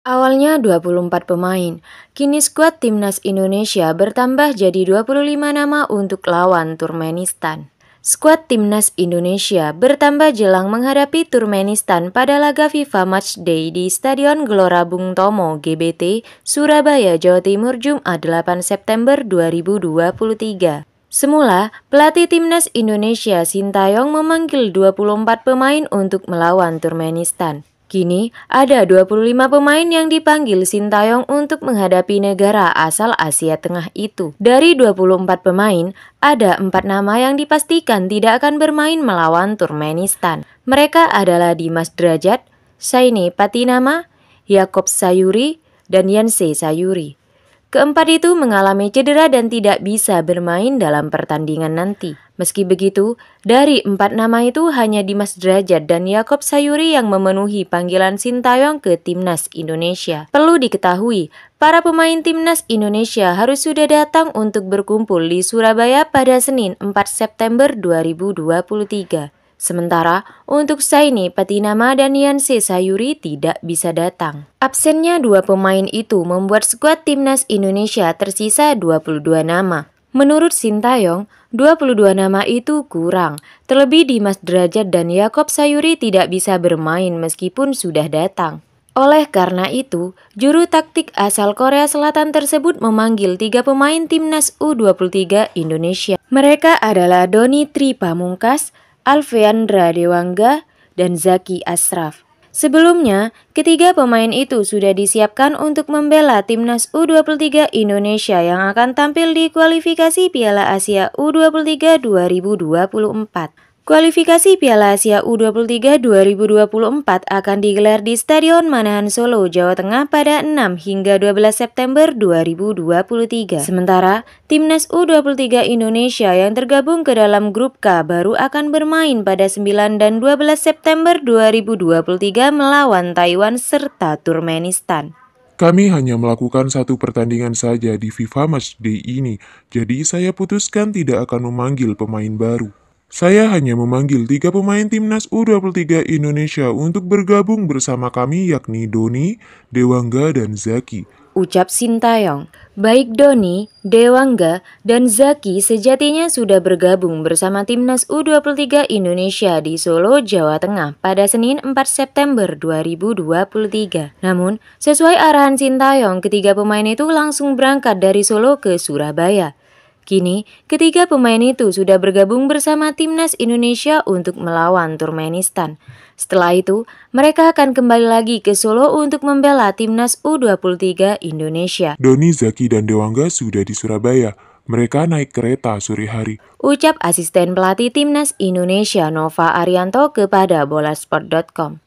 Awalnya 24 pemain, kini skuad timnas Indonesia bertambah jadi 25 nama untuk lawan Turkmenistan. Skuad timnas Indonesia bertambah jelang menghadapi Turkmenistan pada laga FIFA Matchday di Stadion Gelora Bung Tomo, GBT, Surabaya, Jawa Timur, Jumat 8 September 2023. Semula, pelatih timnas Indonesia Sintayong memanggil 24 pemain untuk melawan Turkmenistan. Kini, ada 25 pemain yang dipanggil Sintayong untuk menghadapi negara asal Asia Tengah itu. Dari 24 pemain, ada 4 nama yang dipastikan tidak akan bermain melawan Turkmenistan. Mereka adalah Dimas Drajat, Saini Patinama, Yaakob Sayuri, dan Yanse Sayuri. Keempat itu mengalami cedera dan tidak bisa bermain dalam pertandingan nanti. Meski begitu, dari 4 nama itu hanya Dimas Drajat dan Yaakob Sayuri yang memenuhi panggilan Sintayong ke Timnas Indonesia. Perlu diketahui, para pemain Timnas Indonesia harus sudah datang untuk berkumpul di Surabaya pada Senin 4 September 2023. Sementara untuk Saini Patinama dan Yanse Sayuri tidak bisa datang. Absennya 2 pemain itu membuat skuad timnas Indonesia tersisa 22 nama. Menurut Sintayong, 22 nama itu kurang. Terlebih Dimas Drajat dan Yaakob Sayuri tidak bisa bermain meskipun sudah datang. Oleh karena itu, juru taktik asal Korea Selatan tersebut memanggil 3 pemain timnas U23 Indonesia. Mereka adalah Doni Tri Pamungkas, Alfeandra Dewangga, dan Zaki Ashraf. Sebelumnya, ketiga pemain itu sudah disiapkan untuk membela timnas U23 Indonesia yang akan tampil di kualifikasi Piala Asia U23 2024. Kualifikasi Piala Asia U23 2024 akan digelar di Stadion Manahan Solo, Jawa Tengah pada 6 hingga 12 September 2023. Sementara, timnas U23 Indonesia yang tergabung ke dalam grup K baru akan bermain pada 9 dan 12 September 2023 melawan Taiwan serta Turkmenistan. Kami hanya melakukan satu pertandingan saja di FIFA Matchday ini, jadi saya putuskan tidak akan memanggil pemain baru. Saya hanya memanggil 3 pemain timnas U23 Indonesia untuk bergabung bersama kami yakni Doni, Dewangga, dan Zaki. Ucap Sintayong. Baik Doni, Dewangga, dan Zaki sejatinya sudah bergabung bersama timnas U23 Indonesia di Solo, Jawa Tengah pada Senin 4 September 2023. Namun, sesuai arahan Sintayong, ketiga pemain itu langsung berangkat dari Solo ke Surabaya. Kini, ketiga pemain itu sudah bergabung bersama timnas Indonesia untuk melawan Turkmenistan. Setelah itu, mereka akan kembali lagi ke Solo untuk membela timnas U23 Indonesia. Doni, Zaki, dan Dewangga sudah di Surabaya. Mereka naik kereta sore hari. Ucap asisten pelatih timnas Indonesia Nova Arianto kepada Bolasport.com.